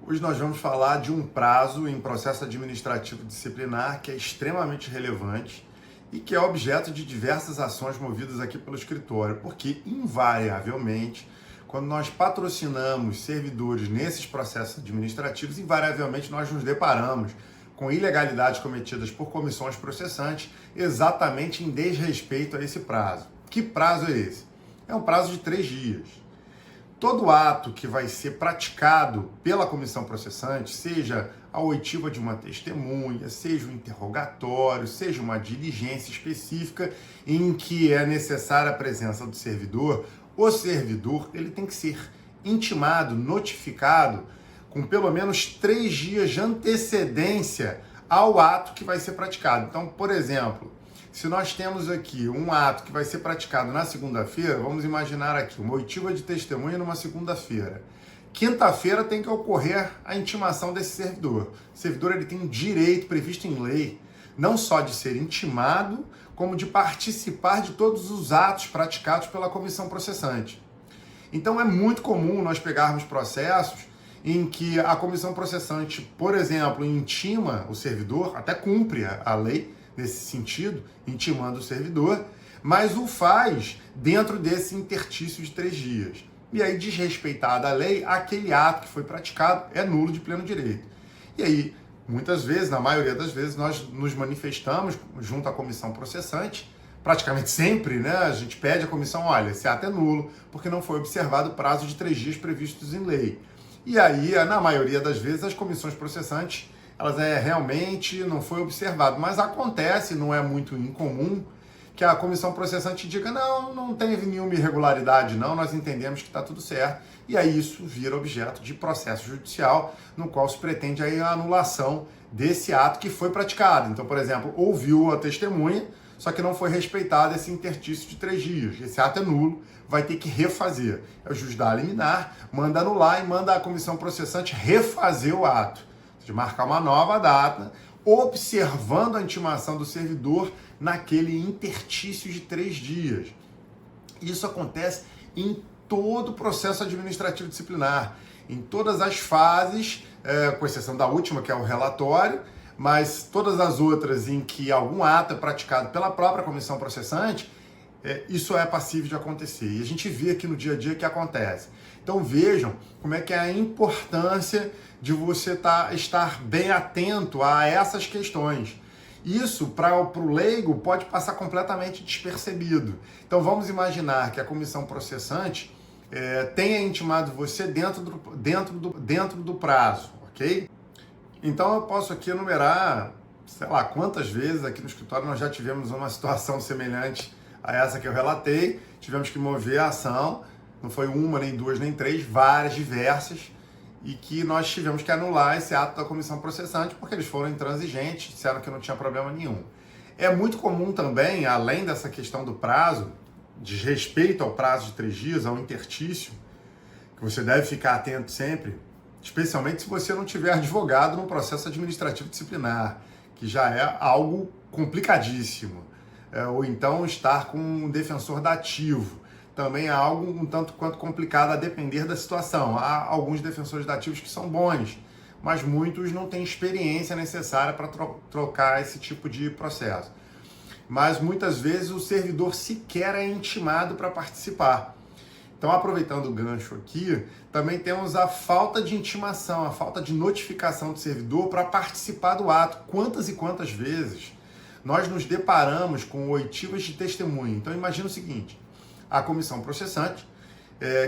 Hoje nós vamos falar de um prazo em processo administrativo disciplinar que é extremamente relevante e que é objeto de diversas ações movidas aqui pelo escritório, porque invariavelmente, quando nós patrocinamos servidores nesses processos administrativos, invariavelmente nós nos deparamos com ilegalidades cometidas por comissões processantes exatamente em desrespeito a esse prazo. Que prazo é esse? É um prazo de 3 dias. Todo ato que vai ser praticado pela comissão processante, seja a oitiva de uma testemunha, seja um interrogatório, seja uma diligência específica em que é necessária a presença do servidor, o servidor ele tem que ser intimado, notificado com pelo menos 3 dias de antecedência ao ato que vai ser praticado. Então, por exemplo, se nós temos aqui um ato que vai ser praticado na segunda-feira, vamos imaginar aqui uma oitiva de testemunha numa segunda-feira. Quinta-feira tem que ocorrer a intimação desse servidor. O servidor ele tem um direito previsto em lei, não só de ser intimado, como de participar de todos os atos praticados pela comissão processante. Então é muito comum nós pegarmos processos em que a comissão processante, por exemplo, intima o servidor, até cumpre a lei, nesse sentido, intimando o servidor, mas o faz dentro desse interstício de 3 dias. E aí, desrespeitada a lei, aquele ato que foi praticado é nulo de pleno direito. E aí, muitas vezes, na maioria das vezes, nós nos manifestamos junto à comissão processante, praticamente sempre, né? A gente pede à comissão, olha, esse ato é nulo, porque não foi observado o prazo de 3 dias previstos em lei. E aí, na maioria das vezes, as comissões processantes elas realmente não foi observado, mas acontece, não é muito incomum, que a comissão processante diga, não teve nenhuma irregularidade não, nós entendemos que está tudo certo, e aí isso vira objeto de processo judicial, no qual se pretende aí a anulação desse ato que foi praticado. Então, por exemplo, ouviu a testemunha, só que não foi respeitado esse interstício de 3 dias, esse ato é nulo, vai ter que refazer. É o juiz da liminar, manda anular e manda a comissão processante refazer o ato, de marcar uma nova data, observando a intimação do servidor naquele interstício de 3 dias. Isso acontece em todo o processo administrativo disciplinar, em todas as fases, com exceção da última, que é o relatório, mas todas as outras em que algum ato é praticado pela própria comissão processante, isso é passível de acontecer. E a gente vê aqui no dia a dia que acontece. Então vejam como é que é a importância de você estar bem atento a essas questões. Isso, para o leigo, pode passar completamente despercebido. Então vamos imaginar que a comissão processante tenha intimado você dentro do prazo, ok? Então eu posso aqui enumerar, sei lá, quantas vezes aqui no escritório nós já tivemos uma situação semelhante a essa que eu relatei, tivemos que mover a ação, não foi uma, nem duas, nem três, várias, diversas, e que nós tivemos que anular esse ato da comissão processante porque eles foram intransigentes, disseram que não tinha problema nenhum. É muito comum também, além dessa questão do prazo, desrespeito ao prazo de 3 dias, ao interstício, que você deve ficar atento sempre, especialmente se você não tiver advogado num processo administrativo disciplinar, que já é algo complicadíssimo. Ou então estar com um defensor dativo. Também é algo um tanto quanto complicado a depender da situação. Há alguns defensores dativos que são bons, mas muitos não têm experiência necessária para trocar esse tipo de processo. Mas muitas vezes o servidor sequer é intimado para participar. Então, aproveitando o gancho aqui, também temos a falta de intimação, a falta de notificação do servidor para participar do ato. Quantas e quantas vezes nós nos deparamos com oitivas de testemunha? Então, imagina o seguinte, a comissão processante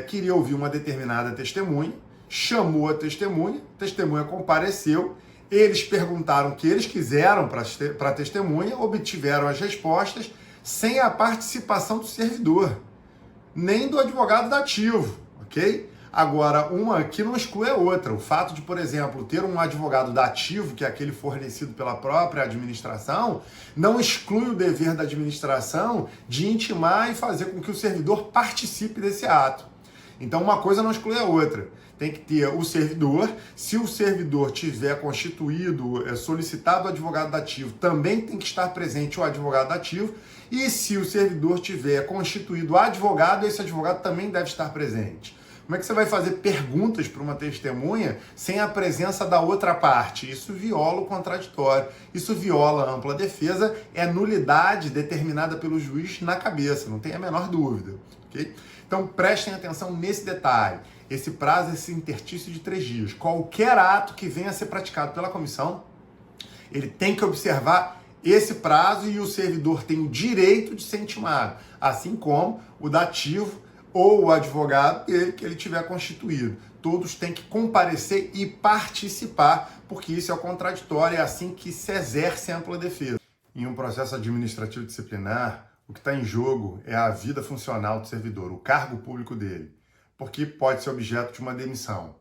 queria ouvir uma determinada testemunha, chamou a testemunha compareceu, eles perguntaram o que eles quiseram para a testemunha, obtiveram as respostas sem a participação do servidor, nem do advogado dativo, ok? Agora, uma aqui não exclui a outra. O fato de, por exemplo, ter um advogado dativo, que é aquele fornecido pela própria administração, não exclui o dever da administração de intimar e fazer com que o servidor participe desse ato. Então, uma coisa não exclui a outra. Tem que ter o servidor, se o servidor tiver constituído, solicitado o advogado dativo, também tem que estar presente o advogado dativo, e se o servidor tiver constituído advogado, esse advogado também deve estar presente. Como é que você vai fazer perguntas para uma testemunha sem a presença da outra parte? Isso viola o contraditório, isso viola a ampla defesa, é nulidade determinada pelo juiz na cabeça, não tem a menor dúvida. Okay? Então prestem atenção nesse detalhe. Esse prazo, esse interstício de 3 dias. Qualquer ato que venha a ser praticado pela comissão, ele tem que observar esse prazo e o servidor tem o direito de ser intimado, assim como o dativo ou o advogado dele que ele tiver constituído. Todos têm que comparecer e participar, porque isso é o contraditório, é assim que se exerce a ampla defesa. Em um processo administrativo disciplinar, o que está em jogo é a vida funcional do servidor, o cargo público dele, porque pode ser objeto de uma demissão.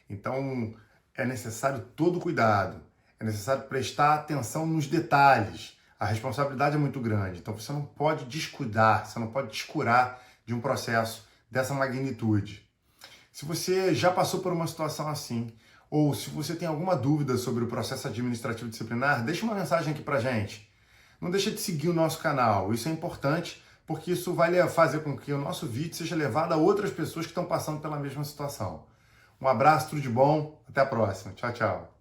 Então, é necessário todo cuidado, é necessário prestar atenção nos detalhes. A responsabilidade é muito grande, então você não pode descuidar, você não pode descurar de um processo dessa magnitude. Se você já passou por uma situação assim, ou se você tem alguma dúvida sobre o processo administrativo disciplinar, deixa uma mensagem aqui pra gente. Não deixa de seguir o nosso canal, isso é importante, porque isso vai fazer com que o nosso vídeo seja levado a outras pessoas que estão passando pela mesma situação. Um abraço, tudo de bom, até a próxima. Tchau, tchau.